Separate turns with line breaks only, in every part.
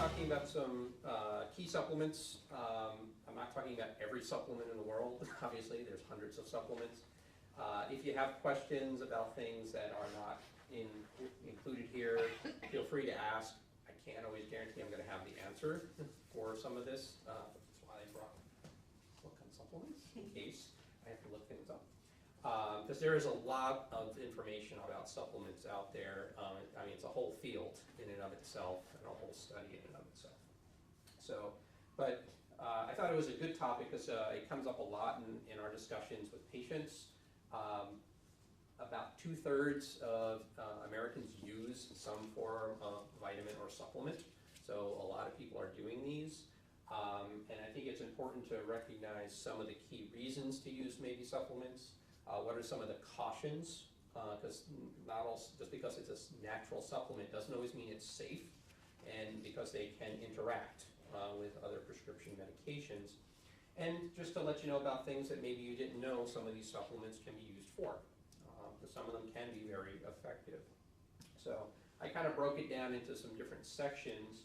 talking about some key supplements. I'm not talking about every supplement in the world. Obviously, there's hundreds of supplements. If you have questions about things that are not included here, feel free to ask. I can't always guarantee I'm going to have the answer for some of this. That's why I brought a book on supplements, in case I have to look things up. Because there is a lot of information about supplements out there. I mean, it's a whole field in and of itself, and a whole study in and of itself. So, but I thought it was a good topic because it comes up a lot in our discussions with patients. About 2/3 of Americans use some form of vitamin or supplement. So a lot of people are doing these. And I think it's important to recognize some of the key reasons to use maybe supplements. What are some of the cautions? Because not all, just because it's a natural supplement doesn't always mean it's safe, and because they can interact with other prescription medications. And just to let you know about things that maybe you didn't know some of these supplements can be used for. Because some of them can be very effective. So I kind of broke it down into some different sections.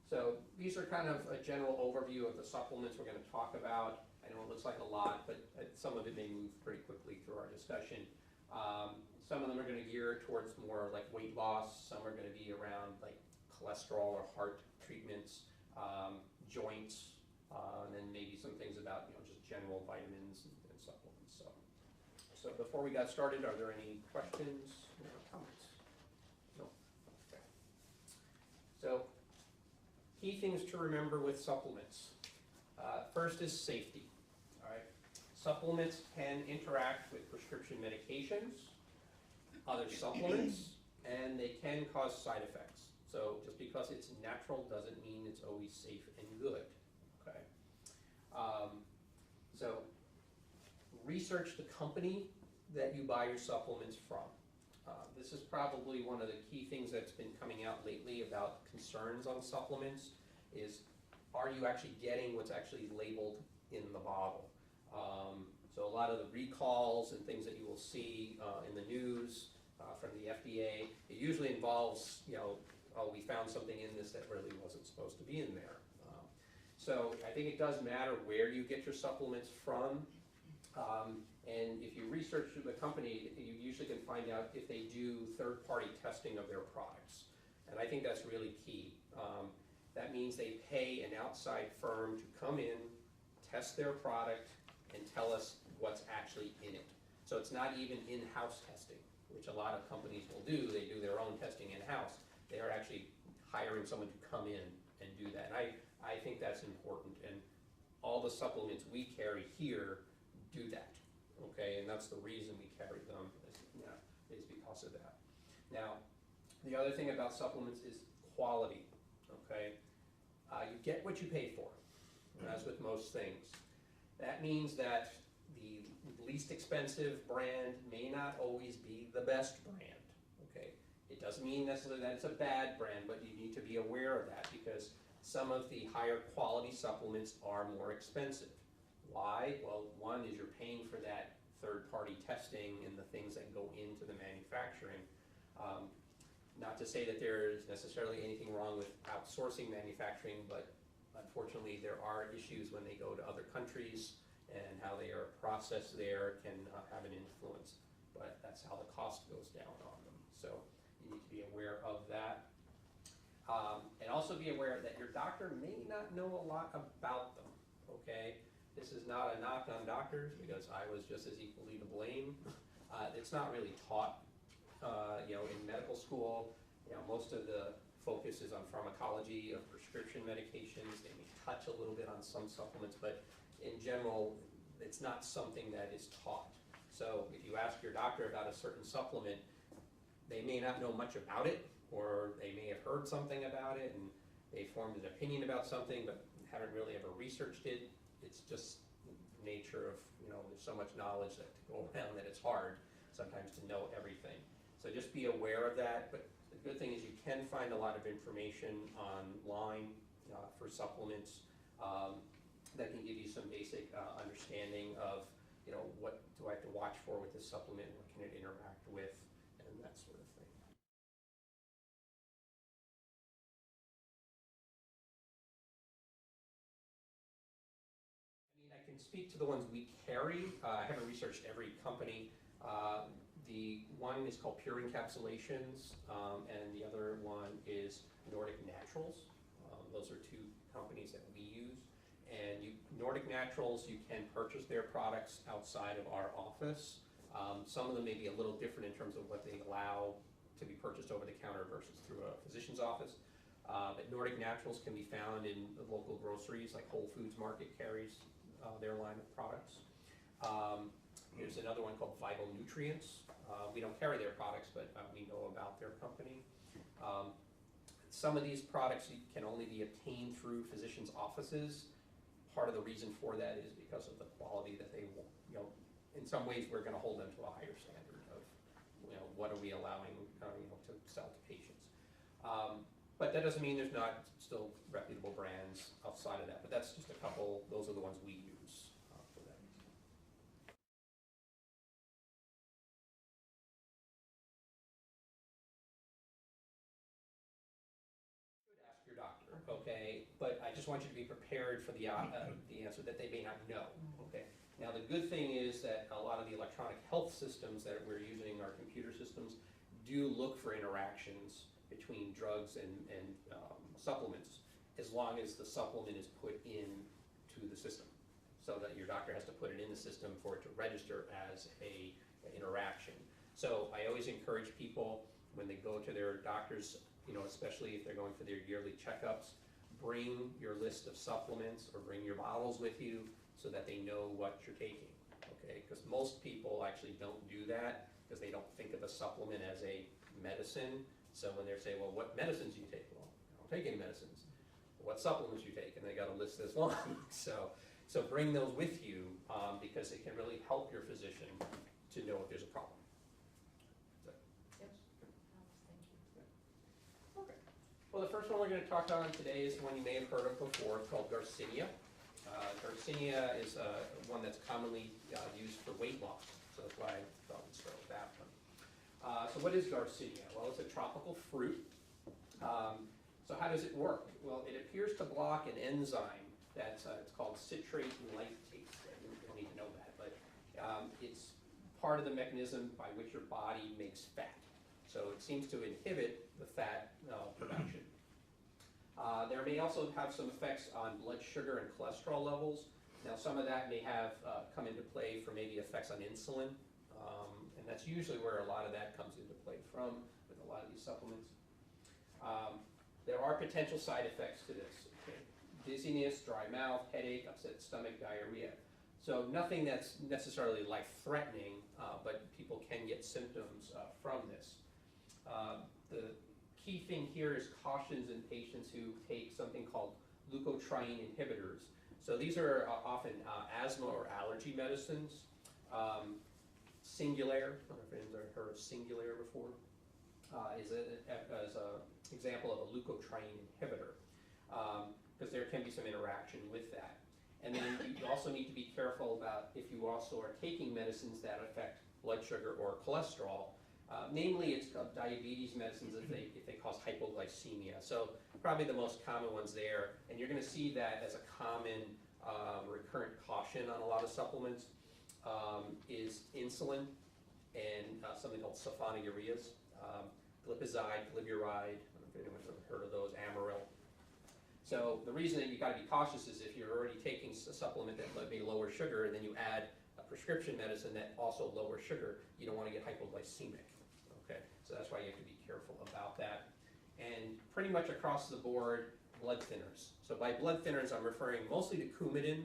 So these are kind of a general overview of the supplements we're going to talk about. I know it looks like a lot, but some of it may move pretty quickly through our discussion. Some of them are going to gear towards more like weight loss. Some are going to be around like cholesterol or heart treatments, joints, and then maybe some things about just general vitamins and supplements. So before we got started, are there any questions or comments? No? Okay. So key things to remember with supplements. First is safety. All right. Supplements can interact with prescription medications, other supplements, and they can cause side effects. So just because it's natural doesn't mean it's always safe and good. Okay. So research the company that you buy your supplements from. This is probably one of the key things that's been coming out lately about concerns on supplements is, are you actually getting what's actually labeled in the bottle? So a lot of the recalls and things that you will see in the news from the FDA, it usually involves, oh, we found something in this that really wasn't supposed to be in there. So I think it does matter where you get your supplements from. And if you research the company, you usually can find out if they do third-party testing of their products. And I think that's really key. That means they pay an outside firm to come in, test their product, and tell us what's actually in it. So it's not even in-house testing, which a lot of companies will do. They do their own testing in-house. They are actually hiring someone to come in and do that. And I think that's important. And all the supplements we carry here do that. Okay, and that's the reason we carry them, is because of that. Now, the other thing about supplements is quality. Okay, you get what you pay for, as with most things. That means that the least expensive brand may not always be the best brand. Okay, it doesn't mean necessarily that it's a bad brand, but you need to be aware of that because some of the higher quality supplements are more expensive. Why? Well, one is you're paying for that third-party testing and the things that go into the manufacturing. Not to say that there is necessarily anything wrong with outsourcing manufacturing, but unfortunately there are issues when they go to other countries, and how they are processed there can have an influence. But that's how the cost goes down on them. So you need to be aware of that. And also be aware that your doctor may not know a lot about them. Okay? This is not a knock on doctors, because I was just as equally to blame. It's not really taught, in medical school. Most of the focus is on pharmacology of prescription medications. They may touch a little bit on some supplements, but in general, it's not something that is taught. So if you ask your doctor about a certain supplement, they may not know much about it, or they may have heard something about it and they formed an opinion about something, but haven't really ever researched it. It's just nature of, there's so much knowledge that to go around that it's hard sometimes to know everything. So just be aware of that. But the good thing is you can find a lot of information online for supplements that can give you some basic understanding of, what do I have to watch for with this supplement, what can it interact with, and that sort of thing. speak to the ones we carry. I haven't researched every company. The one is called Pure Encapsulations, and the other one is Nordic Naturals. Those are two companies that we use. And Nordic Naturals, you can purchase their products outside of our office. Some of them may be a little different in terms of what they allow to be purchased over the counter versus through a physician's office. But Nordic Naturals can be found in the local groceries, like Whole Foods Market carries their line of products. There's another one called Vital Nutrients. We don't carry their products, but we know about their company. Some of these products can only be obtained through physicians' offices. Part of the reason for that is because of the quality that they, in some ways we're going to hold them to a higher standard of, what are we allowing, to sell to patients. But that doesn't mean there's not still reputable brands outside of that. But that's just a couple. Those are the ones we use for that. Ask your doctor, okay? But I just want you to be prepared for the answer that they may not know, okay? Now the good thing is that a lot of the electronic health systems that we're using, our computer systems, do look for interactions between drugs and supplements, as long as the supplement is put into the system, so that your doctor has to put it in the system for it to register as an interaction. So I always encourage people when they go to their doctors, especially if they're going for their yearly checkups, bring your list of supplements or bring your bottles with you so that they know what you're taking, okay? Because most people actually don't do that because they don't think of a supplement as a medicine. So when they're saying, well, what medicines do you take? Well, I don't take any medicines. What supplements you take? And they got a list this long. So bring those with you because it can really help your physician to know if there's a problem. Well, the first one we're going to talk on today is one you may have heard of before. It's called Garcinia. Garcinia is one that's commonly used for weight loss, so that's why I thought we'd start with that one. So what is Garcinia? Well, it's a tropical fruit. So how does it work? Well, it appears to block an enzyme that's it's called citrate lactase. You don't need to know that, but it's part of the mechanism by which your body makes fat. So it seems to inhibit the fat production. There may also have some effects on blood sugar and cholesterol levels. Now some of that may have come into play for maybe effects on insulin, and that's usually where a lot of that comes into play from with a lot of these supplements. There are potential side effects to this. Okay? Dizziness, dry mouth, headache, upset stomach, diarrhea. So nothing that's necessarily life-threatening, but people can get symptoms from this. The key thing here is cautions in patients who take something called leukotriene inhibitors. So these are often asthma or allergy medicines. Singulair, I don't know if anyone's heard of Singulair before, is an example of a leukotriene inhibitor, because there can be some interaction with that. And then you also need to be careful about if you also are taking medicines that affect blood sugar or cholesterol. Namely, it's diabetes medicines if they cause hypoglycemia. So probably the most common ones there, and you're going to see that as a common recurrent caution on a lot of supplements, is insulin and something called sulfonylureas, glipizide, glyburide. I don't know if anyone's ever heard of those, Amaryl. So the reason that you got to be cautious is if you're already taking a supplement that may lower sugar, and then you add a prescription medicine that also lowers sugar, you don't want to get hypoglycemic. Okay, so that's why you have to be careful about that. And pretty much across the board, blood thinners. So by blood thinners, I'm referring mostly to Coumadin,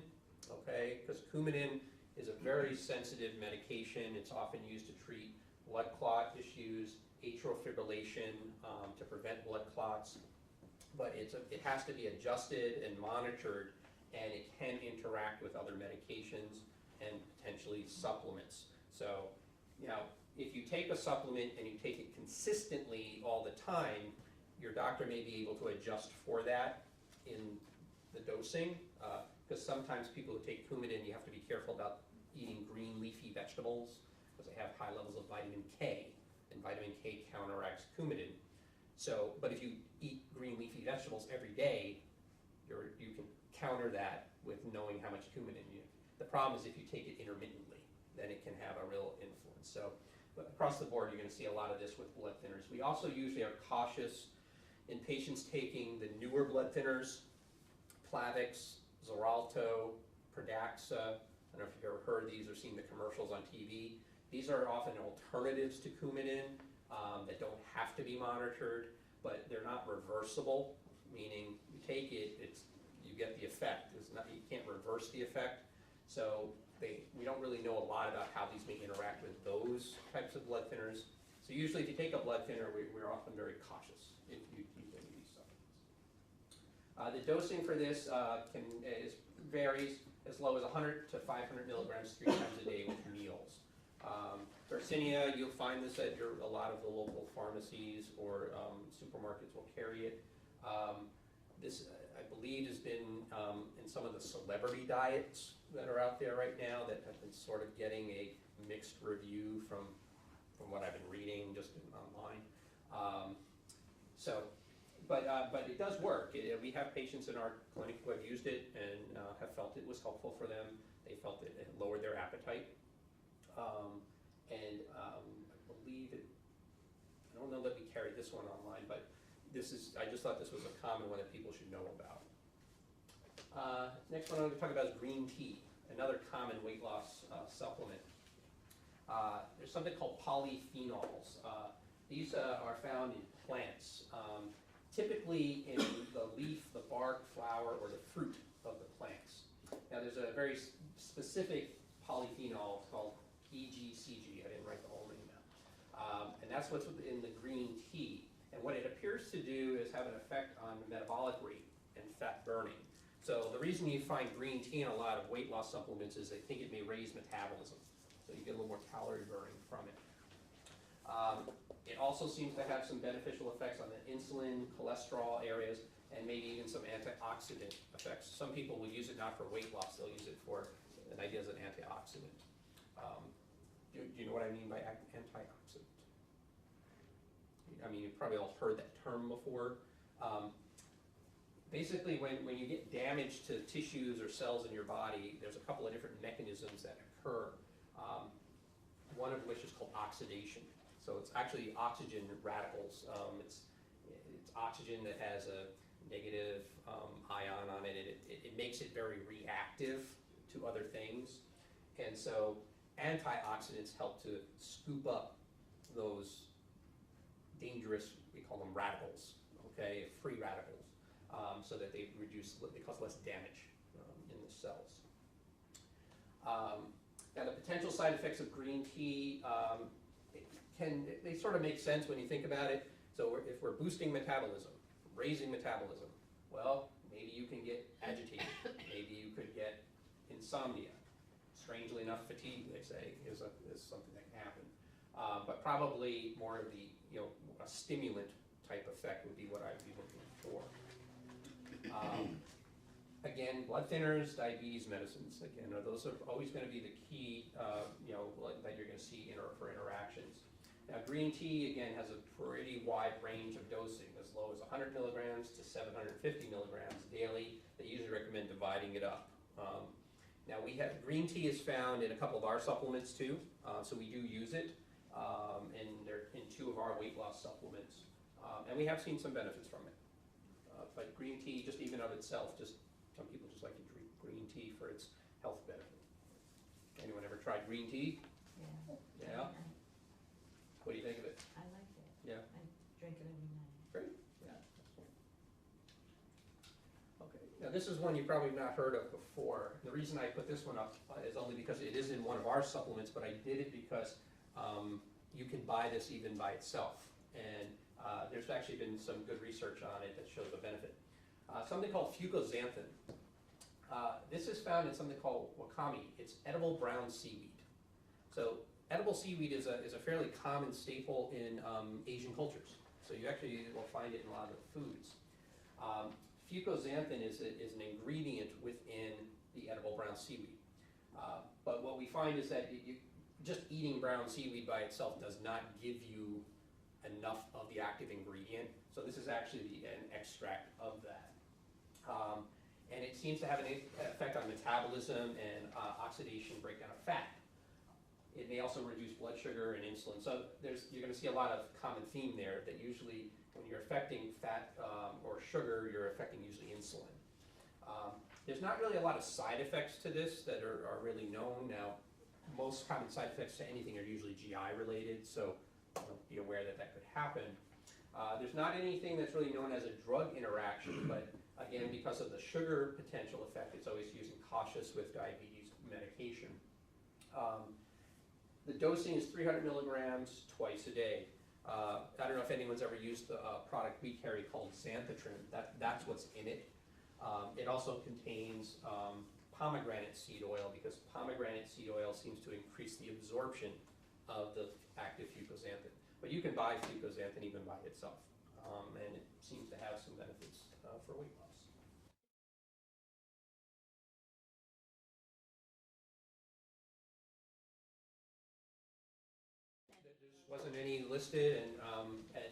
okay, because Coumadin is a very sensitive medication. It's often used to treat blood clot issues, atrial fibrillation, to prevent blood clots. But it has to be adjusted and monitored, and it can interact with other medications and potentially supplements. So, if you take a supplement and you take it consistently all the time, your doctor may be able to adjust for that in the dosing, because sometimes people who take Coumadin, you have to be careful about eating green leafy vegetables, because they have high levels of vitamin K, and vitamin K counteracts Coumadin. So, but if you eat green leafy vegetables every day, you can counter that with knowing how much Coumadin The problem is if you take it intermittently, then it can have a real influence. So but across the board, you're going to see a lot of this with blood thinners. We also usually are cautious in patients taking the newer blood thinners, Plavix, Xarelto, Pradaxa. I don't know if you've ever heard these or seen the commercials on TV. These are often alternatives to Coumadin that don't have to be monitored, but they're not reversible, meaning you take it, you get the effect. You can't reverse the effect. So we don't really know a lot about how these may interact with those types of blood thinners. So usually if you take a blood thinner, we're often very cautious if you use any of these supplements. The dosing for this varies as low as 100 to 500 milligrams 3 times a day with meals. Garcinia, you'll find this at a lot of the local pharmacies or supermarkets will carry it. This, I believe, has been in some of the celebrity diets that are out there right now that have been sort of getting a mixed review from what I've been reading just online. But it does work. We have patients in our clinic who have used it and have felt it was helpful for them. They felt it lowered their appetite. I believe it, I don't know that we carried this one online, but I just thought this was a common one that people should know about. Next one I'm going to talk about is green tea, another common weight loss supplement. There's something called polyphenols. These are found in plants, typically in the leaf, the bark, flower, or the fruit of the plants. Now there's a very specific polyphenol called EGCG. I didn't write the whole name down. And that's what's in the green tea. And what it appears to do is have an effect on metabolic rate and fat burning. So the reason you find green tea in a lot of weight loss supplements is they think it may raise metabolism. So you get a little more calorie burning from it. It also seems to have some beneficial effects on the insulin, cholesterol areas, and maybe even some antioxidant effects. Some people will use it not for weight loss, they'll use it for an idea as an antioxidant. Do you know what I mean by antioxidant? I mean, you've probably all heard that term before. Basically, when you get damage to tissues or cells in your body, there's a couple of different mechanisms that occur, one of which is called oxidation. So it's actually oxygen radicals. It's oxygen that has a negative ion on it, and it makes it very reactive to other things. And so antioxidants help to scoop up those dangerous, we call them radicals, okay, free radicals, so that they cause less damage in the cells. Now the potential side effects of green tea, they sort of make sense when you think about it. So if we're boosting metabolism, raising metabolism, well, maybe you can get agitated, maybe you could get insomnia. Strangely enough, fatigue, they say, is something that can happen. But probably more of the, a stimulant type effect would be what I'd be looking for. Again, blood thinners, diabetes medicines, again, those are always going to be the key, that you're going to see for interactions. Now, green tea, again, has a pretty wide range of dosing, as low as 100 milligrams to 750 milligrams daily. They usually recommend dividing it up. Now, green tea is found in a couple of our supplements too, so we do use it, and they're in 2 of our weight loss supplements, and we have seen some benefits from it. But green tea, just even of itself, some people just like to drink green tea for its health benefit. Anyone ever tried green tea?
Yeah.
Yeah? What do you think of it?
I like it.
Yeah.
I drink it every night.
Great. Yeah. Okay. Now this is one you've probably not heard of before. The reason I put this one up is only because it is in one of our supplements, but I did it because you can buy this even by itself. And there's actually been some good research on it that shows the benefit. Something called Fucoxanthin. This is found in something called wakame. It's edible brown seaweed. So edible seaweed is a fairly common staple in Asian cultures. So you actually will find it in a lot of the foods. Fucoxanthin is an ingredient within the edible brown seaweed. But what we find is that just eating brown seaweed by itself does not give you enough of the active ingredient. So this is actually an extract of that. and it seems to have an effect on metabolism and oxidation breakdown of fat. It may also reduce blood sugar and insulin. So you're going to see a lot of common theme there that usually when you're affecting fat or sugar, you're affecting usually insulin. There's not really a lot of side effects to this that are really known. Now, most common side effects to anything are usually GI related, so be aware that that could happen. There's not anything that's really known as a drug interaction, but again, because of the sugar potential effect, it's always using cautious with diabetes medication. The dosing is 300 milligrams twice a day. I don't know if anyone's ever used the product we carry called Xanthotrin. That's what's in it. It also contains pomegranate seed oil, because pomegranate seed oil seems to increase the absorption of the active fucoxanthin. But you can buy fucoxanthin even by itself, and it seems to have some benefits for weight loss. There just wasn't any listed, and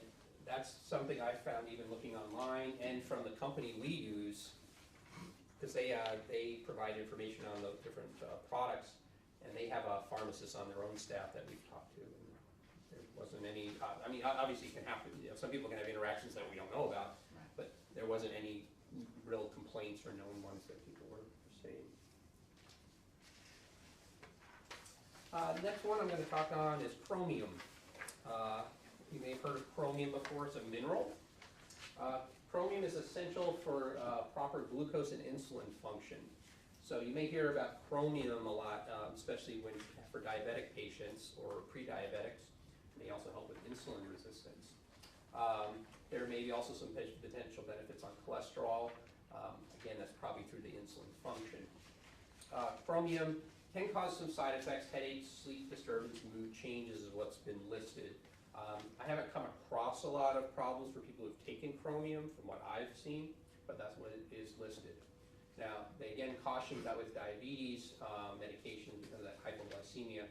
that's something I found even looking online and from the company we use, because they provide information on the different products, and they have a pharmacist on their own staff that we've talked to. And there wasn't any. I mean, obviously, you can have some people can have interactions that we don't know about, but there wasn't any real complaints or known ones that people were saying. The next one I'm going to talk on is chromium. You may have heard of chromium before. It's a mineral. Chromium is essential for proper glucose and insulin function. So you may hear about chromium a lot, especially for diabetic patients or pre-diabetics. It may also help with insulin resistance. There may be also some potential benefits on cholesterol. Again, that's probably through the insulin function. Chromium can cause some side effects: headaches, sleep disturbance, mood changes is what's been listed. I haven't come across a lot of problems for people who've taken chromium from what I've seen, but that's what it is listed. Now, they again caution that with diabetes medication because of that hypoglycemia.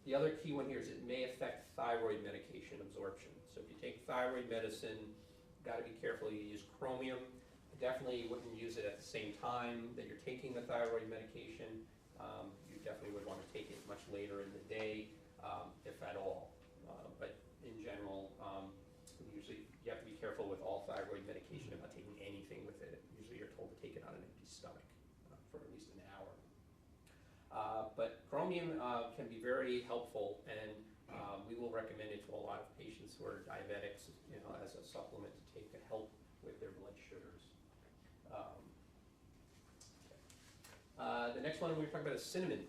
The other key one here is it may affect thyroid medication absorption. So if you take thyroid medicine, you've got to be careful you use chromium. Definitely wouldn't use it at the same time that you're taking the thyroid medication. You definitely would want to take it much later in the day, if at all. But in general, usually you have to be careful with all thyroid medication about taking anything with it. Usually you're told to take it on an empty stomach for at least an hour. But chromium can be very helpful, and we will recommend it to a lot of patients who are diabetics, as a supplement to take to help with their blood sugars. The next one we're talking about is cinnamon.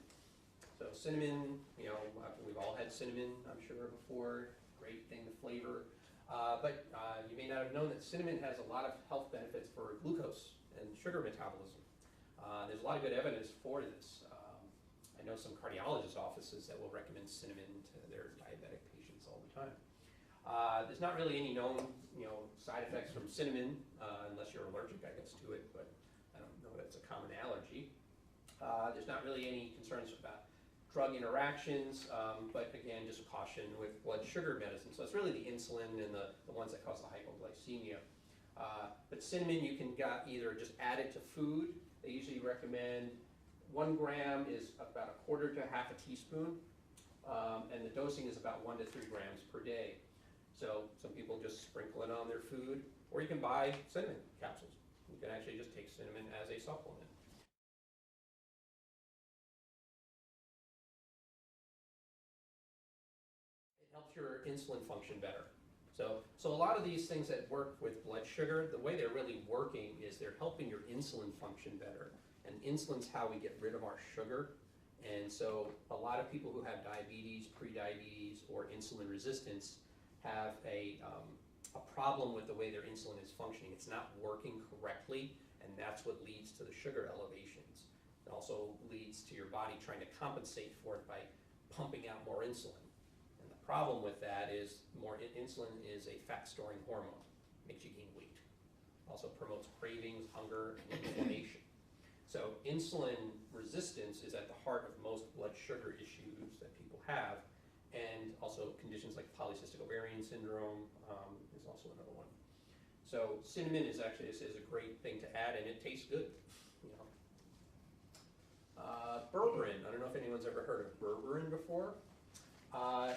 So cinnamon, we've all had cinnamon, I'm sure, before. Great thing to flavor. But you may not have known that cinnamon has a lot of health benefits for glucose and sugar metabolism. There's a lot of good evidence for this. I know some cardiologist offices that will recommend cinnamon to their diabetic patients all the time. There's not really any known, side effects from cinnamon, unless you're allergic, I guess, to it, but I don't know that it's a common allergy. There's not really any concerns about drug interactions, but again, just a caution with blood sugar medicine. So it's really the insulin and the ones that cause the hypoglycemia. But cinnamon, you can either just add it to food. They usually recommend 1 gram is about 1/4 to 1/2 teaspoon, and the dosing is about 1 to 3 grams per day. So some people just sprinkle it on their food, or you can buy cinnamon capsules. You can actually just take cinnamon as a supplement. Helps your insulin function better. So a lot of these things that work with blood sugar, the way they're really working is they're helping your insulin function better. And insulin's how we get rid of our sugar. And so a lot of people who have diabetes, pre-diabetes, or insulin resistance have a problem with the way their insulin is functioning. It's not working correctly, and that's what leads to the sugar elevations. It also leads to your body trying to compensate for it by pumping out more insulin. The problem with that is insulin is a fat-storing hormone. Makes you gain weight. Also promotes cravings, hunger, and inflammation. So insulin resistance is at the heart of most blood sugar issues that people have, and also conditions like polycystic ovarian syndrome is also another one. So cinnamon is a great thing to add, and it tastes good. you know. Berberin, I don't know if anyone's ever heard of berberin before.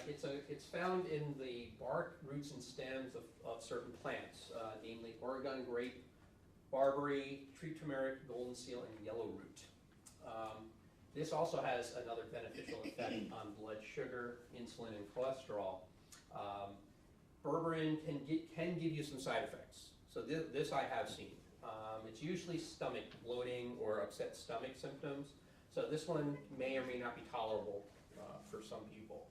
It's found in the bark, roots, and stems of certain plants, namely Oregon grape, barberry, tree turmeric, golden seal, and yellow root. This also has another beneficial effect on blood sugar, insulin, and cholesterol. Berberin can give you some side effects. So this I have seen. It's usually stomach bloating or upset stomach symptoms. So this one may or may not be tolerable for some people.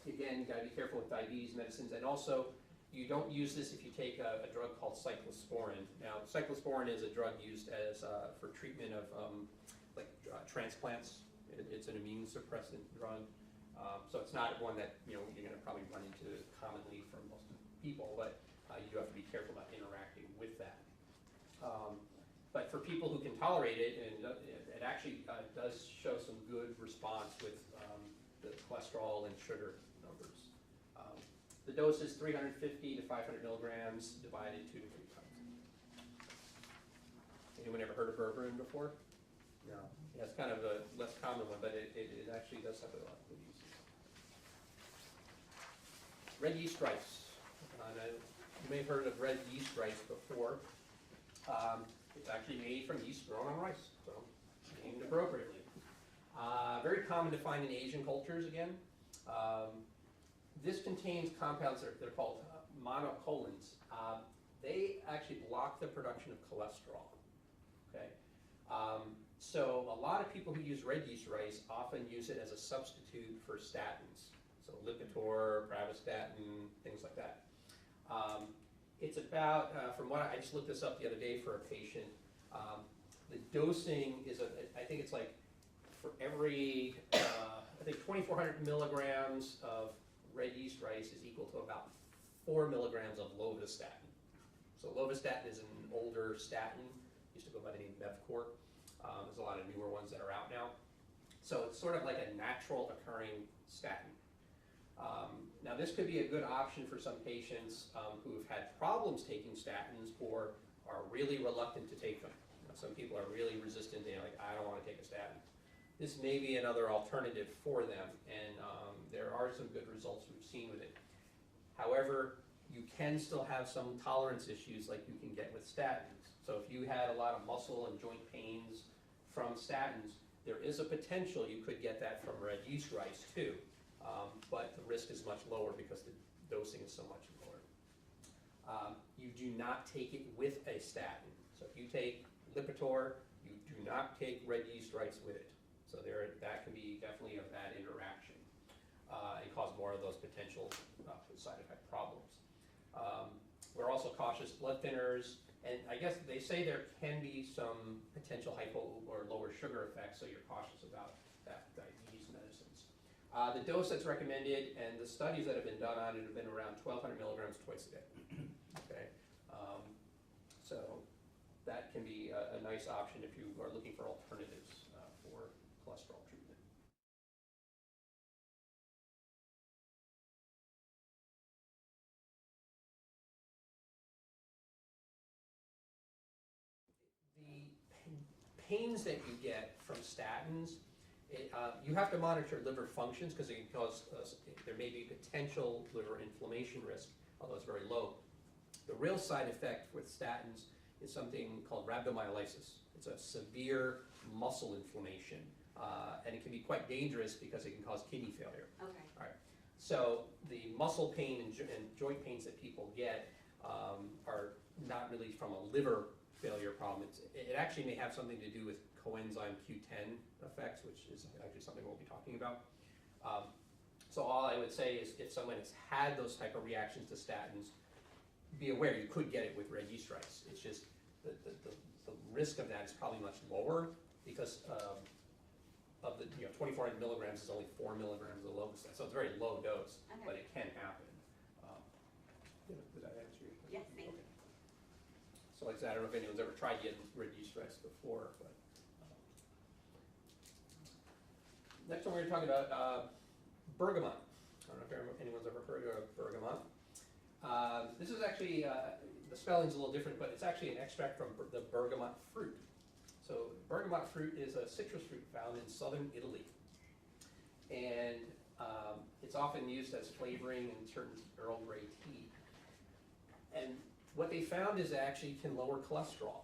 Again, you gotta be careful with diabetes medicines, and also you don't use this if you take a drug called cyclosporin. Now, cyclosporin is a drug used as for treatment of transplants. It's an immune suppressant drug. So it's not one that you're gonna probably run into commonly for most people, but you do have to be careful about interacting with that. But for people who can tolerate it, and it actually does show some good response with the cholesterol and sugar numbers. The dose is 350 to 500 milligrams divided 2 to 3 times. Anyone ever heard of berberin before? No. Yeah, it's kind of a less common one, but it actually does have a lot of good uses. Red yeast rice. You may have heard of red yeast rice before. It's actually made from yeast grown on rice, so named appropriately. Very common to find in Asian cultures again. This contains compounds that they're called monocolins. They actually block the production of cholesterol. Okay, so a lot of people who use red yeast rice often use it as a substitute for statins. So Lipitor, Pravastatin, things like that. It's about, from what I just looked this up the other day for a patient, the dosing is, I think it's like for every, I think 2,400 milligrams of red yeast rice is equal to about 4 milligrams of lovastatin. So lovastatin is an older statin, used to go by the name Bevcor. There's a lot of newer ones that are out now. So it's sort of like a natural occurring statin. Now this could be a good option for some patients who have had problems taking statins or are really reluctant to take them. Some people are really resistant, they're like, I don't want to take a statin. This may be another alternative for them, and there are some good results we've seen with it. However, you can still have some tolerance issues like you can get with statins. So if you had a lot of muscle and joint pains from statins, there is a potential you could get that from red yeast rice too. But the risk is much lower because the dosing is so much lower. You do not take it with a statin. So if you take Lipitor, you do not take red yeast rice with it. So that can be definitely a bad interaction and cause more of those potential side effect problems. We're also cautious blood thinners, and I guess they say there can be some potential hypo or lower sugar effects, so you're cautious about that diabetes medicines. The dose that's recommended and the studies that have been done on it have been around 1,200 milligrams twice a day. Okay, so that can be a nice option if you are looking for alternatives for cholesterol treatment. The pains that you get from statins, you have to monitor liver functions because there may be potential liver inflammation risk, although it's very low. The real side effect with statins is something called rhabdomyolysis. It's a severe muscle inflammation, and it can be quite dangerous because it can cause kidney failure.
Okay.
All right. So the muscle pain and joint pains that people get are not really from a liver failure problem. It actually may have something to do with coenzyme Q10 effects, which is actually something we'll be talking about. So all I would say is if someone has had those type of reactions to statins, be aware you could get it with red yeast rice. It's just the risk of that is probably much lower because of the 2,400 milligrams is only 4 milligrams of lovastatin, so it's a very low dose,
Okay.
but it can happen. Did that answer your question?
Yes, thank you.
Okay. So like I said, I don't know if anyone's ever tried getting red yeast rice before, but next one we're talking about bergamot. I don't know if anyone's ever heard of bergamot. This is actually the spelling's a little different, but it's actually an extract from the bergamot fruit. So bergamot fruit is a citrus fruit found in southern Italy. And it's often used as flavoring in certain Earl Grey tea. And what they found is it actually can lower cholesterol.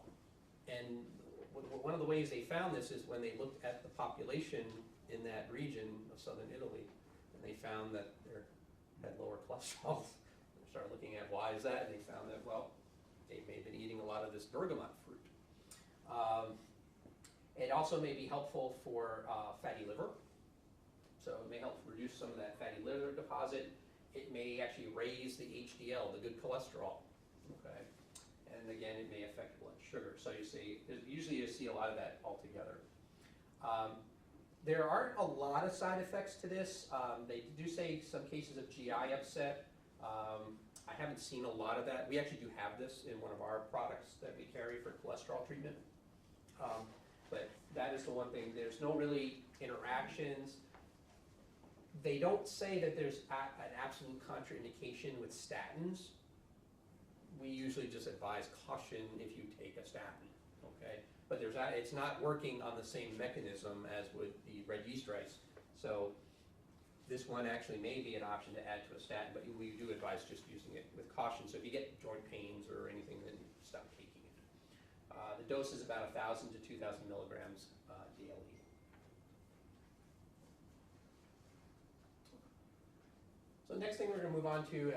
And one of the ways they found this is when they looked at the population in that region of southern Italy, and they found that they had lower cholesterol. They started looking at why is that, and they found that, well, they may have been eating a lot of this bergamot fruit. It also may be helpful for fatty liver. So it may help reduce some of that fatty liver deposit. It may actually raise the HDL, the good cholesterol, okay? And again, it may affect blood sugar. So usually you see a lot of that altogether. There aren't a lot of side effects to this. They do say some cases of GI upset. I haven't seen a lot of that. We actually do have this in one of our products that we carry for cholesterol treatment. But that is the one thing. There's no really interactions. They don't say that there's an absolute contraindication with statins. We usually just advise caution if you take a statin, okay? But it's not working on the same mechanism as with the red yeast rice. So this one actually may be an option to add to a statin, but we do advise just using it with caution. So if you get joint pains or anything, then stop taking it. The dose is about 1,000 to 2,000 milligrams daily. So next thing we're going to move on to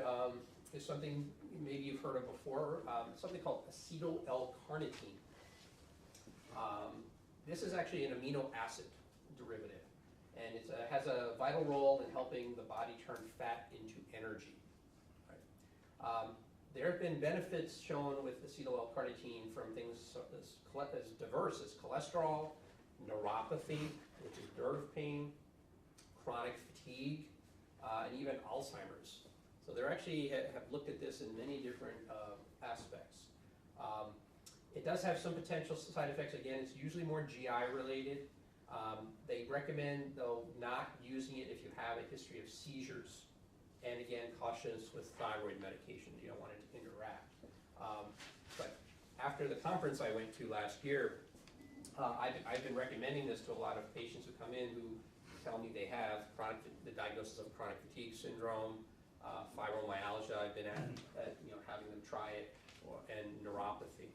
is something maybe you've heard of before, something called acetyl L-carnitine. This is actually an amino acid derivative, and it has a vital role in helping the body turn fat into energy. Right? There have been benefits shown with acetyl L-carnitine from things as diverse as cholesterol, neuropathy, which is nerve pain, chronic fatigue, and even Alzheimer's. So they actually have looked at this in many different aspects. It does have some potential side effects. Again, it's usually more GI related. They recommend, though, not using it if you have a history of seizures. And again, cautious with thyroid medication. You don't want it to interact. But after the conference I went to last year, I've been recommending this to a lot of patients who come in who tell me they have the diagnosis of chronic fatigue syndrome, fibromyalgia. I've been at having them try it, and neuropathy.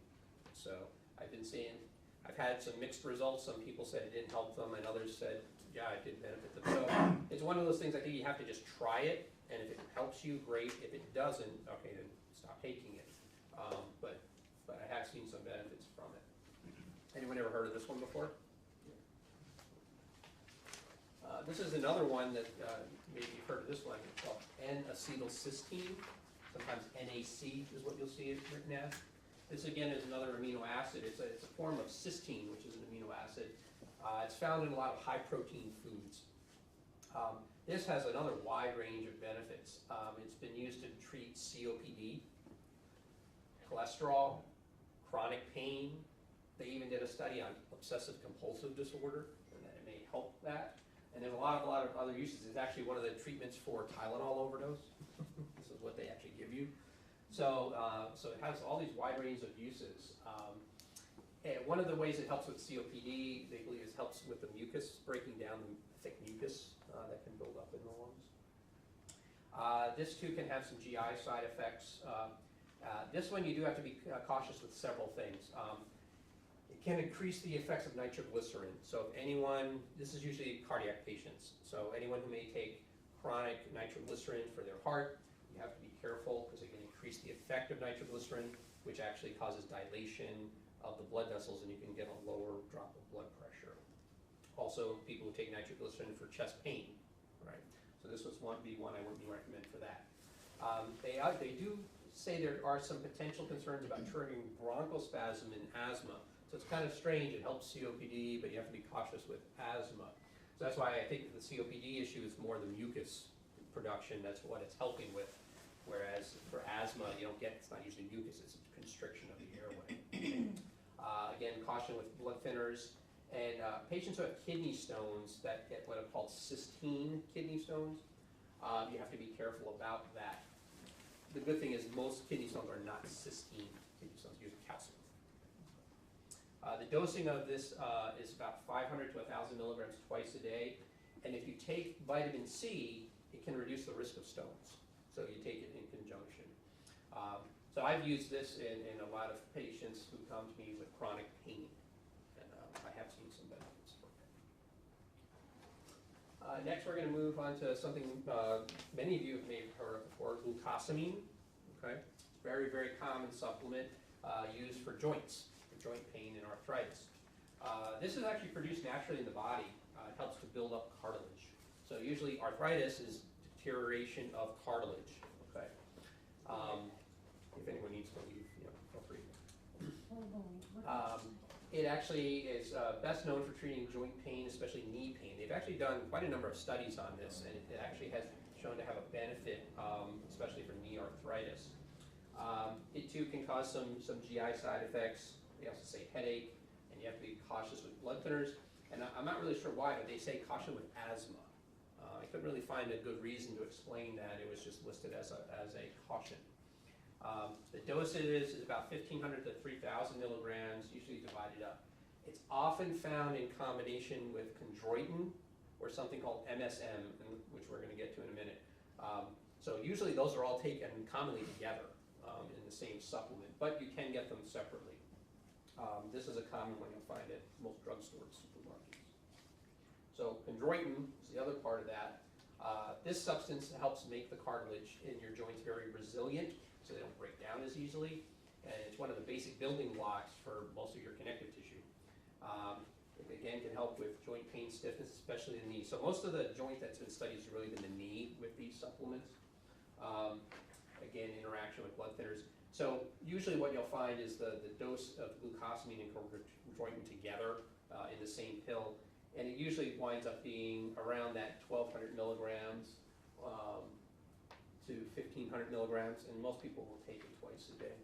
So I've been seeing, I've had some mixed results. Some people said it didn't help them, and others said, yeah, it did benefit them. So it's one of those things I think you have to just try it, and if it helps you, great. If it doesn't, okay, then stop taking it. But I have seen some benefits from it. Anyone ever heard of this one before? This is another one that maybe you've heard of this one. It's called N-acetylcysteine. Sometimes NAC is what you'll see it written as. This again is another amino acid. It's a form of cysteine, which is an amino acid. It's found in a lot of high protein foods. This has another wide range of benefits. It's been used to treat COPD, cholesterol, chronic pain. They even did a study on obsessive compulsive disorder, and that it may help that. And there's a lot of other uses. It's actually one of the treatments for Tylenol overdose. This is what they actually give you. So it has all these wide range of uses. And one of the ways it helps with COPD, they believe, it helps with the mucus, breaking down the thick mucus that can build up in the lungs. This too can have some GI side effects. This one you do have to be cautious with several things. It can increase the effects of nitroglycerin. So if anyone, this is usually cardiac patients, so anyone who may take chronic nitroglycerin for their heart, you have to be careful because it can increase the effect of nitroglycerin, which actually causes dilation of the blood vessels, and you can get a lower drop of blood pressure. Also, people who take nitroglycerin for chest pain, right? So this was one I wouldn't recommend for that. They do say there are some potential concerns about triggering bronchospasm in asthma. So it's kind of strange. It helps COPD, but you have to be cautious with asthma. So that's why I think the COPD issue is more the mucus production. That's what it's helping with. Whereas for asthma, it's not usually mucus, it's a constriction of the airway. Again, caution with blood thinners. And patients who have kidney stones that get what are called cystine kidney stones, you have to be careful about that. the good thing is most kidney stones are not cystine kidney stones, using calcium. The dosing of this is about 500 to 1,000 milligrams twice a day. And if you take vitamin C, it can reduce the risk of stones. So you take it in conjunction. So I've used this in a lot of patients who come to me with chronic pain. And I have seen some benefits from it. Next, we're going to move on to something many of you may have heard of before, glucosamine. Okay? Very, very common supplement used for joints, for joint pain and arthritis. This is actually produced naturally in the body. It helps to build up cartilage. So usually arthritis is deterioration of cartilage. Okay. If anyone needs to leave, feel free. It actually is best known for treating joint pain, especially knee pain. They've actually done quite a number of studies on this, and it actually has shown to have a benefit, especially for knee arthritis. It too can cause some GI side effects. They also say headache, and you have to be cautious with blood thinners. And I'm not really sure why, but they say caution with asthma. I couldn't really find a good reason to explain that. It was just listed as a caution. The dosage is about 1,500 to 3,000 milligrams, usually divided up. It's often found in combination with chondroitin or something called MSM, which we're going to get to in a minute. So usually those are all taken commonly together in the same supplement, but you can get them separately. This is a common one you'll find at most drugstores, supermarkets. So chondroitin is the other part of that. This substance helps make the cartilage in your joints very resilient, so they don't break down as easily. And it's one of the basic building blocks for most of your connective tissue. It again can help with joint pain, stiffness, especially in the knee. So most of the joint that's been studied has really been the knee with these supplements. Again, interaction with blood thinners. So usually what you'll find is the dose of glucosamine and chondroitin together in the same pill, and it usually winds up being around that 1,200 milligrams to 1,500 milligrams, and most people will take it twice a day.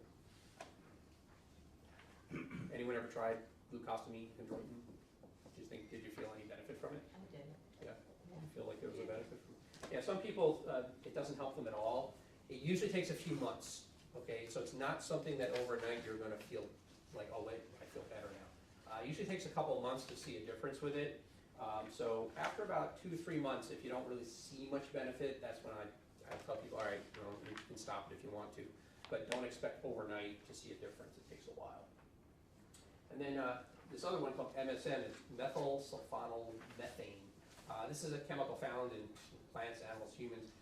Anyone ever tried glucosamine, chondroitin? Did you feel any benefit from it?
I did.
Yeah. Did you feel like there was a benefit from it? Yeah, some people, it doesn't help them at all. It usually takes a few months. Okay, so it's not something that overnight you're going to feel like, oh wait, I feel better now. It usually takes a couple months to see a difference with it. So after about 2 to 3 months, if you don't really see much benefit, that's when I tell people, all right, you can stop it if you want to, but don't expect overnight to see a difference. It takes a while. And then this other one called MSM is methyl sulfonylmethane. This is a chemical found in plants, animals, humans.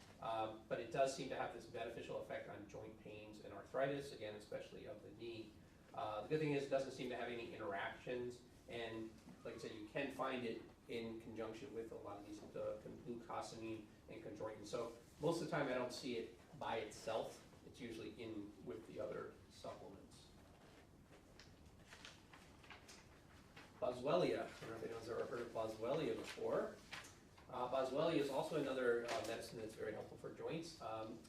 But it does seem to have this beneficial effect on joint pains and arthritis, again, especially of the knee. The good thing is it doesn't seem to have any interactions, and like I said, you can find it in conjunction with a lot of these glucosamine and chondroitin. So most of the time I don't see it by itself. It's usually in with the other supplements. Boswellia. I don't know if anyone's ever heard of Boswellia before. Boswellia is also another medicine that's very helpful for joints.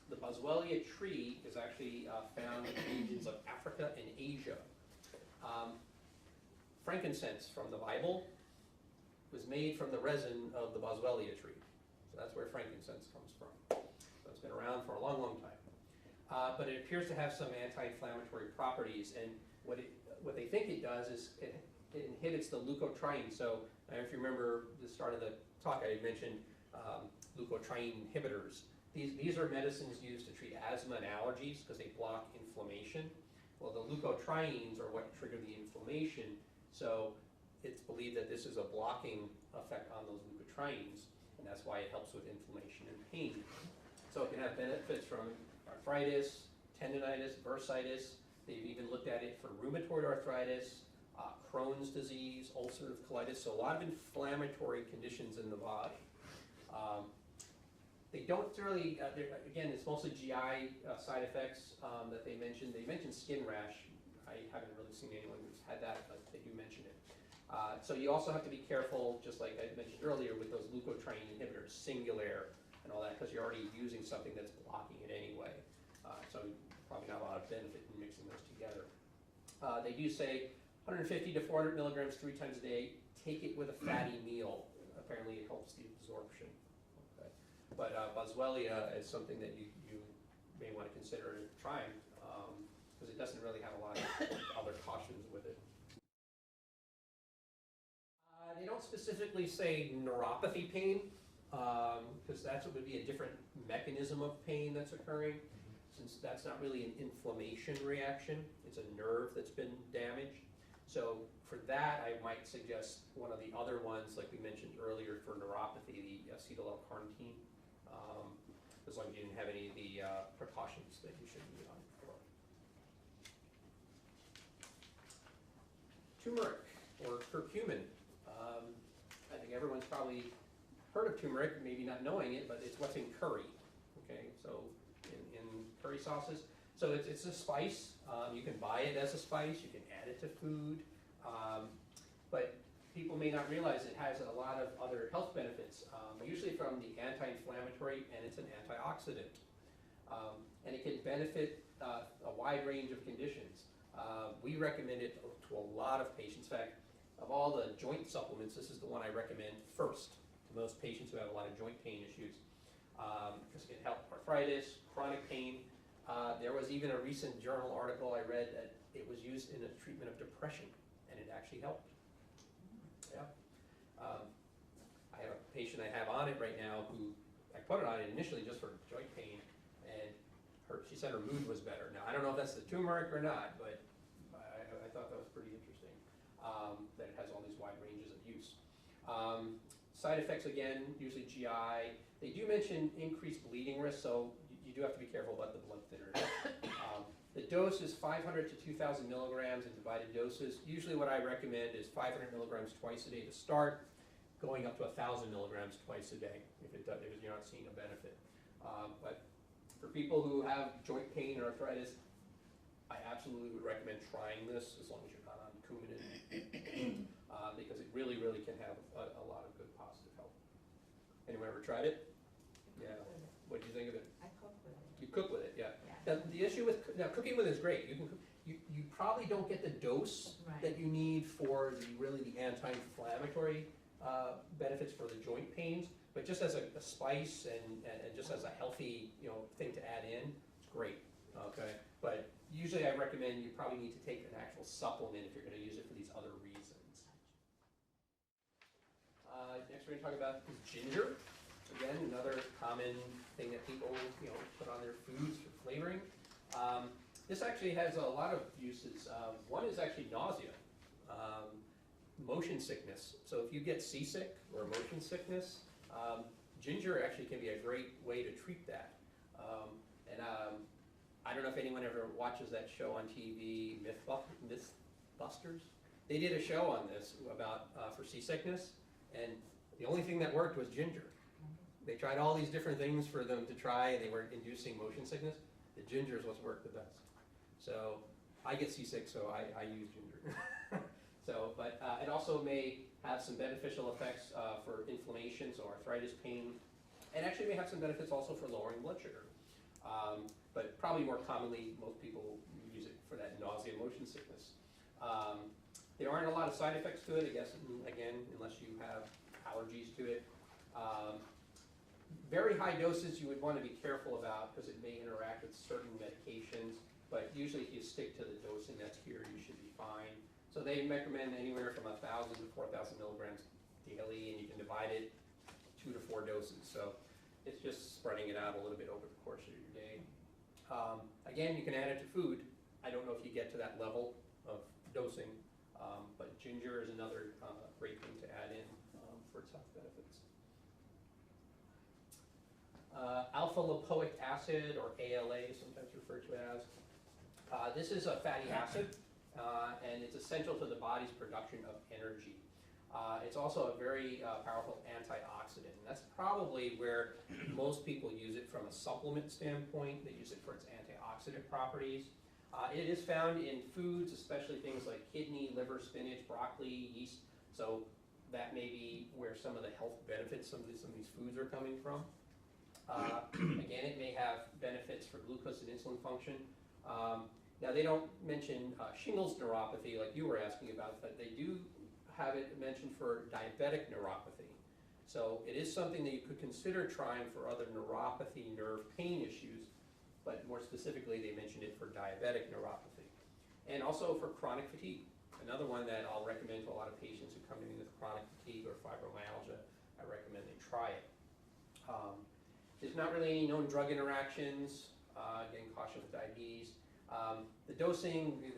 The Boswellia tree is actually found in regions of Africa and Asia. Frankincense from the Bible was made from the resin of the Boswellia tree. So that's where frankincense comes from. So it's been around for a long, long time. But it appears to have some anti-inflammatory properties, and what they think it does is it inhibits the leukotriene. So if you remember the start of the talk, I had mentioned leukotriene inhibitors. These are medicines used to treat asthma and allergies because they block inflammation. Well, the leukotrienes are what trigger the inflammation, so it's believed that this is a blocking effect on those leukotrienes, and that's why it helps with inflammation and pain. So it can have benefits from arthritis, tendinitis, bursitis. They've even looked at it for rheumatoid arthritis, Crohn's disease, ulcerative colitis, so a lot of inflammatory conditions in the body. They don't really, again, it's mostly GI side effects that they mentioned. They mentioned skin rash. I haven't really seen anyone who's had that, but they do mention it. So you also have to be careful, just like I mentioned earlier, with those leukotriene inhibitors, Singulair and all that, because you're already using something that's blocking it anyway. So probably not a lot of benefit in mixing those together. They do say 150 to 400 milligrams 3 times a day. Take it with a fatty meal. Apparently it helps the absorption. Okay. But Boswellia is something that you may want to consider trying, because it doesn't really have a lot of other cautions with it. They don't specifically say neuropathy pain, because that would be a different mechanism of pain that's occurring, since that's not really an inflammation reaction, it's a nerve that's been damaged. So for that, I might suggest one of the other ones, like we mentioned earlier for neuropathy, the acetyl L-carnitine, as long as you didn't have any of the precautions that you should be on for. Turmeric, or curcumin. I think everyone's probably heard of turmeric, maybe not knowing it, but it's what's in curry, okay? So in curry sauces. So it's a spice. You can buy it as a spice, you can add it to food, but people may not realize it has a lot of other health benefits, usually from the anti-inflammatory, and it's an antioxidant. And it can benefit a wide range of conditions. We recommend it to a lot of patients. In fact, of all the joint supplements, this is the one I recommend first to most patients who have a lot of joint pain issues, because it can help arthritis, chronic pain. There was even a recent journal article I read that it was used in a treatment of depression, and it actually helped. Yeah. I have a patient I have on it right now who I put it on it initially just for joint pain, and she said her mood was better. Now, I don't know if that's the turmeric or not, but I thought that was pretty interesting, that it has all these wide ranges of use. Side effects, again, usually GI. They do mention increased bleeding risk, so you do have to be careful about the blood thinners. The dose is 500 to 2,000 milligrams in divided doses. Usually what I recommend is 500 milligrams twice a day to start, going up to 1,000 milligrams twice a day if you're not seeing a benefit. But for people who have joint pain or arthritis, I absolutely would recommend trying this as long as you're not on Coumadin, because it really, really can have a lot of good positive health. Anyone ever tried it? Yeah. What did you think of it?
I cook with it.
You cook with it, yeah.
Yeah.
Now, the issue with cooking with it is great. You probably don't get the dose
Right.
that you need for the anti-inflammatory benefits for the joint pains, but just as a spice and just as a healthy thing to add in, it's great. Okay, but usually I recommend you probably need to take an actual supplement if you're going to use it for these other reasons. Next we're going to talk about is ginger. Again, another common thing that people put on their foods for flavoring. This actually has a lot of uses. One is actually nausea, motion sickness. So if you get seasick or motion sickness, ginger actually can be a great way to treat that. I don't know if anyone ever watches that show on TV, Mythbusters. They did a show on this about for seasickness, and the only thing that worked was ginger. They tried all these different things for them to try, and they were inducing motion sickness. The ginger is what's worked the best. So I get seasick, so I use ginger. But it also may have some beneficial effects for inflammation, so arthritis, pain, and actually may have some benefits also for lowering blood sugar. But probably more commonly, most people use it for that nausea, motion sickness. There aren't a lot of side effects to it, I guess, again, unless you have allergies to it. Very high doses you would want to be careful about because it may interact with certain medications, but usually if you stick to the dosing that's here, you should be fine. So they recommend anywhere from 1,000 to 4,000 milligrams daily, and you can divide it 2 to 4 doses. So it's just spreading it out a little bit over the course of your day. Again, you can add it to food. I don't know if you get to that level of dosing, but ginger is another great thing to add in for its health benefits. Alpha-lipoic acid, or ALA, sometimes referred to as. This is a fatty acid, and it's essential to the body's production of energy. It's also a very powerful antioxidant, and that's probably where most people use it from a supplement standpoint. They use it for its antioxidant properties. It is found in foods, especially things like kidney, liver, spinach, broccoli, yeast. So that may be where some of the health benefits of some of these foods are coming from. Again, it may have benefits for glucose and insulin function. Now, they don't mention shingles neuropathy like you were asking about, but they do have it mentioned for diabetic neuropathy. So it is something that you could consider trying for other neuropathy nerve pain issues. but more specifically, they mentioned it for diabetic neuropathy. And also for chronic fatigue. Another one that I'll recommend to a lot of patients who come in with chronic fatigue or fibromyalgia, I recommend they try it. There's not really any known drug interactions, again, caution with diabetes. The dosing, there's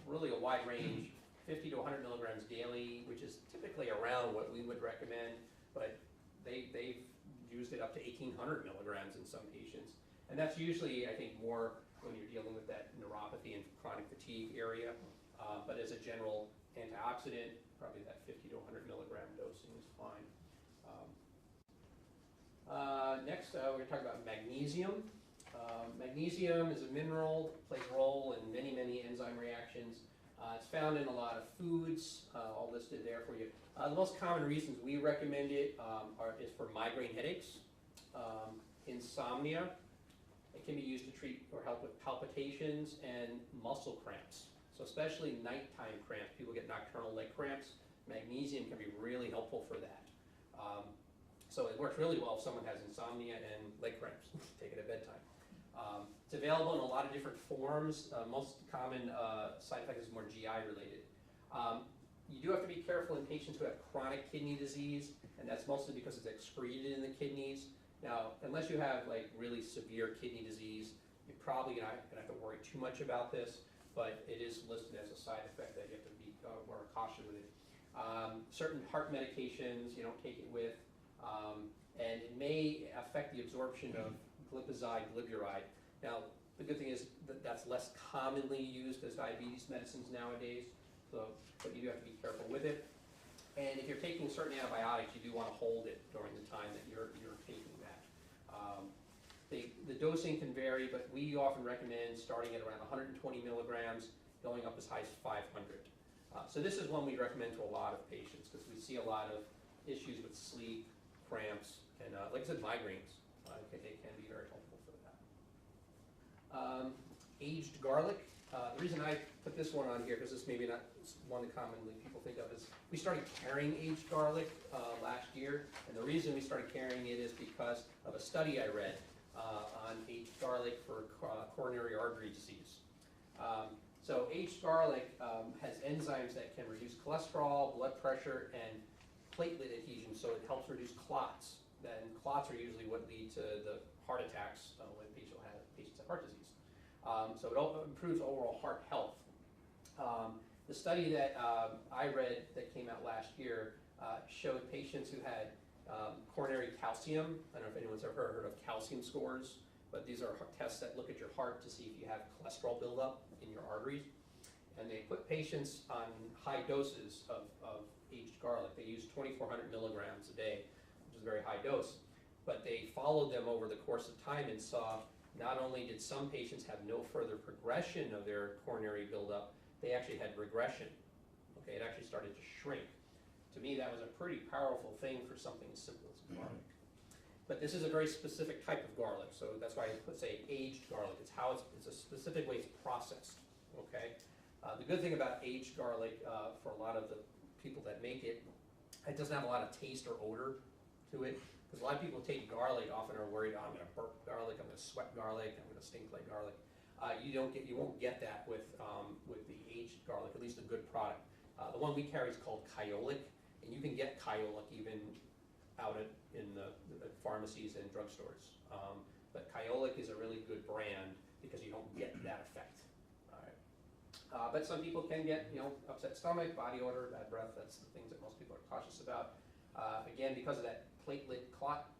really a wide range, 50 to 100 milligrams daily, which is typically around what we would recommend, but they've used it up to 1,800 milligrams in some patients. And that's usually, I think, more when you're dealing with that neuropathy and chronic fatigue area. But as a general antioxidant, probably that 50 to 100 milligram dosing is fine. Next, we're going to talk about magnesium. Magnesium is a mineral, plays a role in many, many enzyme reactions. It's found in a lot of foods, all listed there for you. The most common reasons we recommend it is for migraine headaches, insomnia. It can be used to treat or help with palpitations and muscle cramps. So especially nighttime cramps, people get nocturnal leg cramps. Magnesium can be really helpful for that. So it works really well if someone has insomnia and leg cramps. Take it at bedtime. It's available in a lot of different forms. Most common side effect is more GI related. You do have to be careful in patients who have chronic kidney disease, and that's mostly because it's excreted in the kidneys. Now, unless you have like really severe kidney disease, you're probably not going to have to worry too much about this, but it is listed as a side effect that you have to be more cautious with it. Certain heart medications you don't take it with, and it may affect the absorption of glipizide, glyburide. Now, the good thing is that that's less commonly used as diabetes medicines nowadays, so, but you do have to be careful with it. And if you're taking certain antibiotics, you do want to hold it during the time that you're taking that. The dosing can vary, but we often recommend starting at around 120 milligrams, going up as high as 500. So this is one we recommend to a lot of patients because we see a lot of issues with sleep, cramps, and like I said, migraines. They can be very helpful for that. Aged garlic. The reason I put this one on here, because this maybe not one that commonly people think of, is we started carrying aged garlic last year, and the reason we started carrying it is because of a study I read on aged garlic for coronary artery disease. So aged garlic has enzymes that can reduce cholesterol, blood pressure, and platelet adhesion, so it helps reduce clots. Then clots are usually what lead to the heart attacks when patients have heart disease. So it improves overall heart health. The study that I read that came out last year showed patients who had coronary calcium. I don't know if anyone's ever heard of calcium scores, but these are tests that look at your heart to see if you have cholesterol buildup in your arteries. And they put patients on high doses of aged garlic. They used 2,400 milligrams a day, which is a very high dose. But they followed them over the course of time and saw not only did some patients have no further progression of their coronary buildup, they actually had regression. Okay, it actually started to shrink. To me, that was a pretty powerful thing for something as simple as garlic. But this is a very specific type of garlic, so that's why I say aged garlic. It's a specific way it's processed. Okay, the good thing about aged garlic for a lot of the people that make it, it doesn't have a lot of taste or odor to it. Because a lot of people who take garlic often are worried, oh, I'm going to burp garlic, I'm going to sweat garlic, I'm going to stink like garlic. You won't get that with the aged garlic, at least a good product. The one we carry is called Kyolic, and you can get Kyolic even out in the pharmacies and drugstores. But Kyolic is a really good brand because you don't get that effect. All right. But some people can get upset stomach, body odor, bad breath. That's the things that most people are cautious about. Again, because of that platelet clot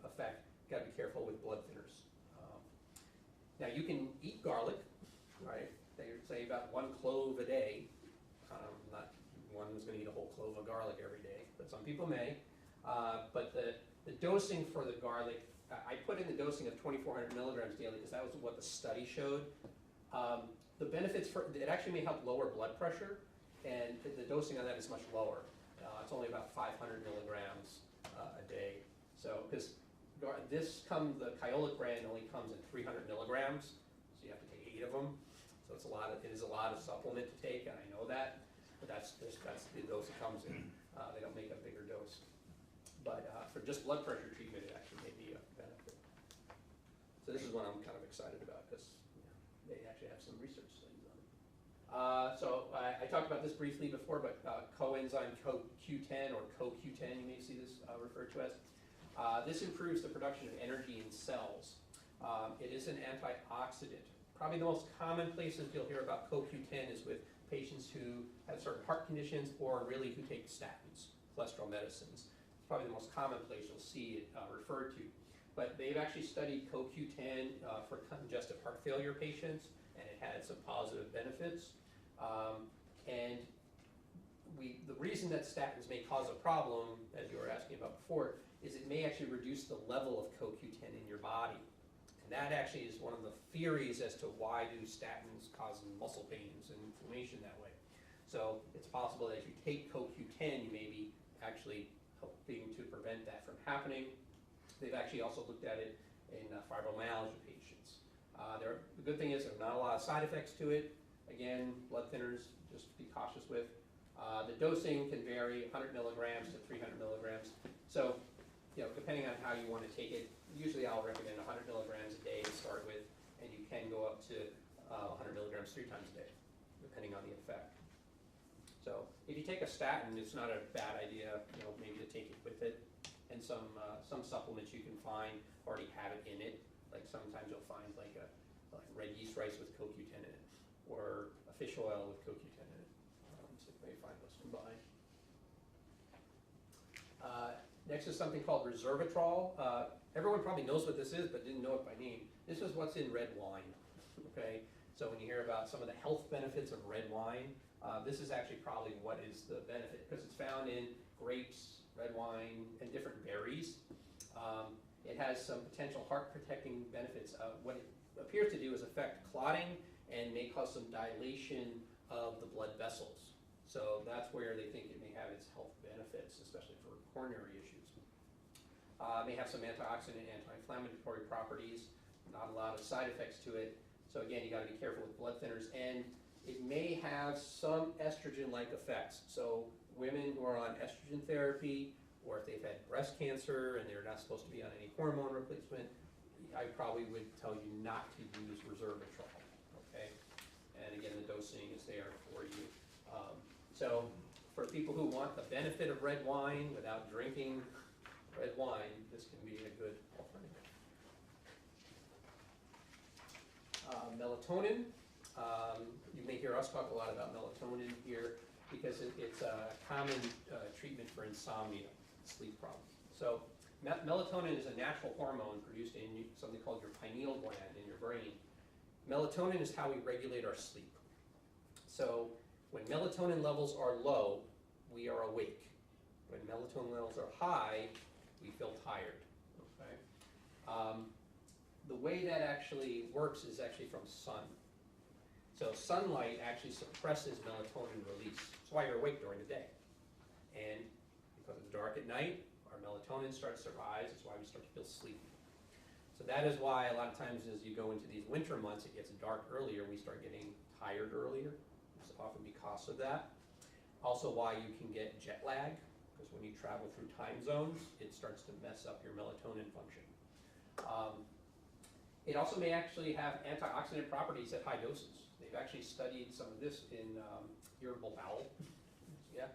effect, you got to be careful with blood thinners. Now you can eat garlic, right? They say about 1 clove a day. Not one's going to eat a whole clove of garlic every day, but some people may. But the dosing for the garlic, I put in the dosing of 2,400 milligrams daily because that was what the study showed. The benefits it actually may help lower blood pressure, and the dosing on that is much lower. It's only about 500 milligrams a day. So, because the Kyolic brand only comes in 300 milligrams, so you have to take 8 of them. So it is a lot of supplement to take, and I know that, but that's the dose it comes in. They don't make a bigger dose. But for just blood pressure treatment, it actually may be a benefit. So this is one I'm kind of excited about. So I talked about this briefly before, but coenzyme CoQ10 or CoQ10, you may see this referred to as. This improves the production of energy in cells. It is an antioxidant. Probably the most common places you'll hear about CoQ10 is with patients who have certain heart conditions or really who take statins, cholesterol medicines. It's probably the most common place you'll see it referred to. But they've actually studied CoQ10 for congestive heart failure patients, and it had some positive benefits. And the reason that statins may cause a problem, as you were asking about before, is it may actually reduce the level of CoQ10 in your body. And that actually is one of the theories as to why do statins cause muscle pains and inflammation that way. So it's possible that if you take CoQ10, you may be actually helping to prevent that from happening. They've actually also looked at it in fibromyalgia patients. The good thing is there are not a lot of side effects to it. Again, blood thinners, just be cautious with. The dosing can vary 100 milligrams to 300 milligrams. So, depending on how you want to take it, usually I'll recommend 100 milligrams a day to start with, and you can go up to 100 milligrams 3 times a day, depending on the effect. So, if you take a statin, it's not a bad idea, maybe to take it with it. And some supplements you can find already have it in it. Like sometimes you'll find like red yeast rice with CoQ10 in it, or a fish oil with CoQ10 in it. So you may find those combined. Next is something called resveratrol. Everyone probably knows what this is, but didn't know it by name. This is what's in red wine. Okay, so when you hear about some of the health benefits of red wine, this is actually probably what is the benefit, because it's found in grapes, red wine, and different berries. It has some potential heart protecting benefits. What it appears to do is affect clotting and may cause some dilation of the blood vessels. So that's where they think it may have its health benefits, especially for coronary issues. It may have some antioxidant and anti-inflammatory properties, not a lot of side effects to it. So again, you got to be careful with blood thinners, and it may have some estrogen-like effects. So women who are on estrogen therapy, or if they've had breast cancer and they're not supposed to be on any hormone replacement, I probably would tell you not to use resveratrol, okay? And again, the dosing is there for you. So for people who want the benefit of red wine without drinking red wine, this can be a good alternative. Melatonin. You may hear us talk a lot about melatonin here because it's a common treatment for insomnia, sleep problems. So melatonin is a natural hormone produced in something called your pineal gland in your brain. Melatonin is how we regulate our sleep. So when melatonin levels are low, we are awake. When melatonin levels are high, we feel tired. Okay? The way that actually works is actually from sun. So sunlight actually suppresses melatonin release. That's why you're awake during the day. And because it's dark at night, our melatonin starts to rise. That's why we start to feel sleepy. So that is why a lot of times as you go into these winter months, it gets dark earlier, we start getting tired earlier. It's often because of that. Also why you can get jet lag, because when you travel through time zones, it starts to mess up your melatonin function. It also may actually have antioxidant properties at high doses. They've actually studied some of this in irritable bowel. Yeah,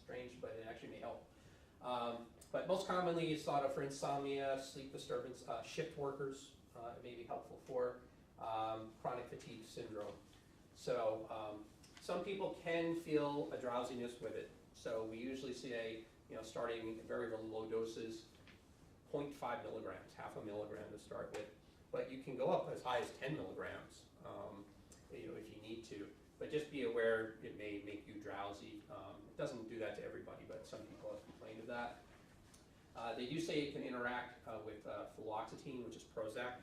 strange, but it actually may help. But most commonly it's thought of for insomnia, sleep disturbance, shift workers, it may be helpful for chronic fatigue syndrome. So some people can feel a drowsiness with it. So we usually say, starting at very, very low doses, 0.5 milligrams, half a milligram to start with. But you can go up as high as 10 milligrams, if you need to. But just be aware it may make you drowsy. It doesn't do that to everybody, but some people have complained of that. They do say it can interact with fluoxetine, which is Prozac.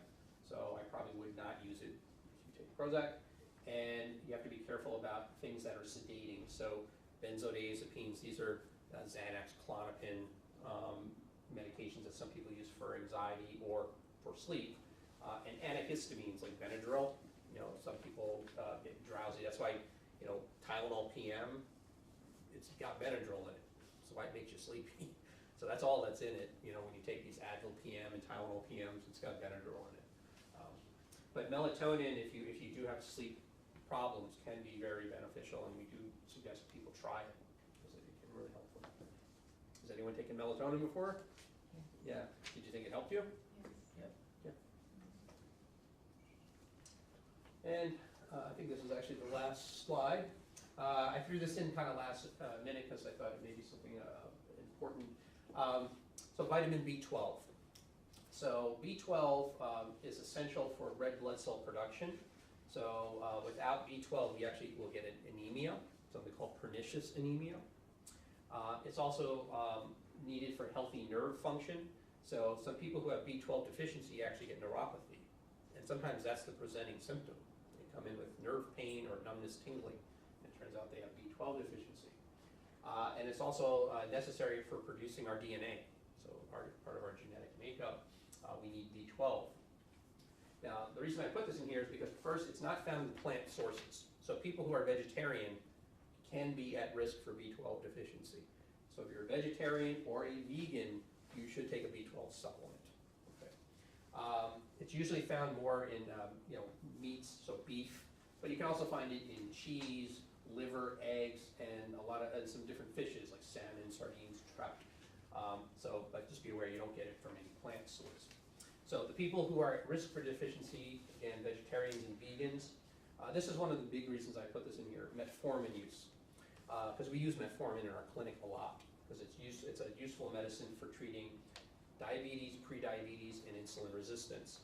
So I probably would not use it if you take Prozac. And you have to be careful about things that are sedating. So benzodiazepines, these are Xanax, Klonopin medications that some people use for anxiety or for sleep. And antihistamines like Benadryl, some people get drowsy. That's why, Tylenol PM, it's got Benadryl in it. So why it makes you sleepy. So that's all that's in it. When you take these Advil PM and Tylenol PMs, it's got Benadryl in it. But melatonin, if you do have sleep problems can be very beneficial, and we do suggest people try it, because it can really help them. Has anyone taken melatonin before? Yeah. Did you think it helped you?
Yes.
And I think this is actually the last slide. I threw this in kind of last minute because I thought it may be something important. So vitamin B12. So B12 is essential for red blood cell production. So without B12, we actually will get an anemia, something called pernicious anemia. It's also needed for healthy nerve function. So some people who have B12 deficiency actually get neuropathy. And sometimes that's the presenting symptom. They come in with nerve pain or numbness, tingling. It turns out they have B12 deficiency. And it's also necessary for producing our DNA. So part of our genetic makeup, we need B12. Now, the reason I put this in here is because first, it's not found in plant sources. So people who are vegetarian can be at risk for B12 deficiency. So if you're a vegetarian or a vegan, you should take a B12 supplement. Okay. It's usually found more in meats, so beef, but you can also find it in cheese, liver, eggs, and some different fishes like salmon, sardines, trout. But just be aware you don't get it from any plant source. So the people who are at risk for deficiency, again, vegetarians and vegans, this is one of the big reasons I put this in here, metformin use. Because we use metformin in our clinic a lot, because it's a useful medicine for treating diabetes, prediabetes, and insulin resistance.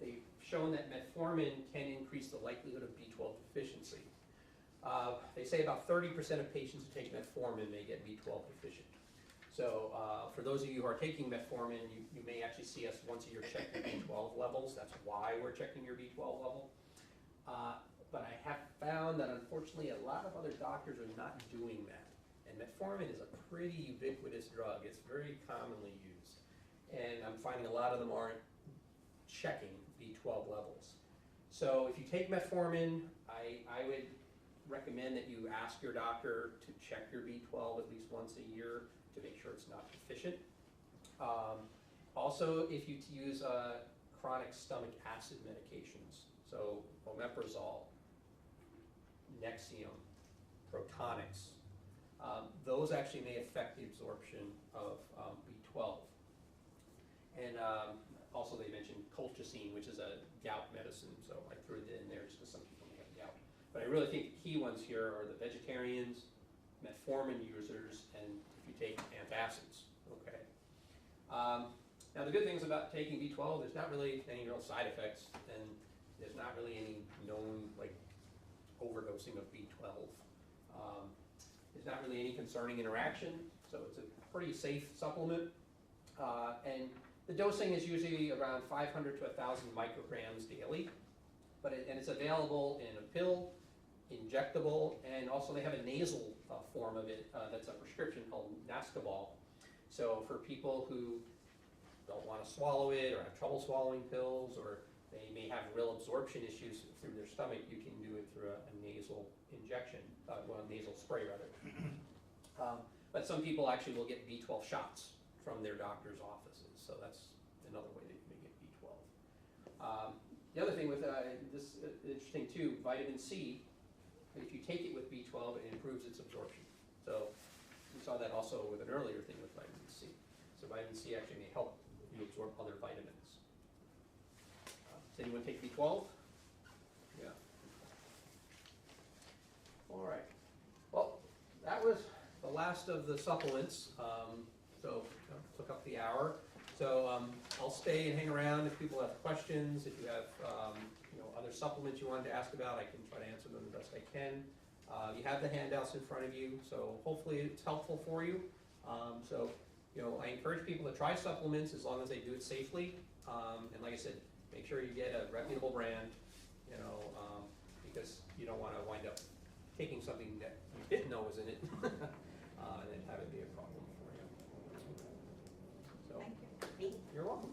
They've shown that metformin can increase the likelihood of B12 deficiency. They say about 30% of patients who take metformin may get B12 deficient. So for those of you who are taking metformin, you may actually see us once a year check your B12 levels. That's why we're checking your B12 level. But I have found that unfortunately a lot of other doctors are not doing that. And metformin is a pretty ubiquitous drug. It's very commonly used. And I'm finding a lot of them aren't checking B12 levels. So if you take metformin, I would recommend that you ask your doctor to check your B12 at least once a year to make sure it's not deficient. Also, if you use chronic stomach acid medications, so omeprazole, Nexium, Protonix, those actually may affect the absorption of B12. And also they mentioned colchicine, which is a gout medicine, so I threw it in there just because some people may have gout. But I really think the key ones here are the vegetarians, metformin users, and if you take antacids, okay? Now the good things about taking B12, there's not really any real side effects, and there's not really any known overdosing of B12. There's not really any concerning interaction, so it's a pretty safe supplement. And the dosing is usually around 500 to 1,000 micrograms daily, and it's available in a pill, injectable, and also they have a nasal form of it that's a prescription called Nascobal. So for people who don't want to swallow it or have trouble swallowing pills, or they may have real absorption issues through their stomach, you can do it through a nasal injection, nasal spray rather. But some people actually will get B12 shots from their doctor's offices, so that's another way that you may get B12. The other thing with this interesting too, vitamin C, if you take it with B12, it improves its absorption. So we saw that also with an earlier thing with vitamin C. So vitamin C actually may help you absorb other vitamins. Does anyone take B12? Yeah. All right. Well, that was the last of the supplements. So took up the hour. So I'll stay and hang around if people have questions. If you have other supplements you wanted to ask about, I can try to answer them the best I can. You have the handouts in front of you, so hopefully it's helpful for you. I encourage people to try supplements as long as they do it safely. And like I said, make sure you get a reputable brand, because you don't want to wind up taking something that you didn't know was in it and then have it be a problem for you. So,
Thank you.
you're welcome.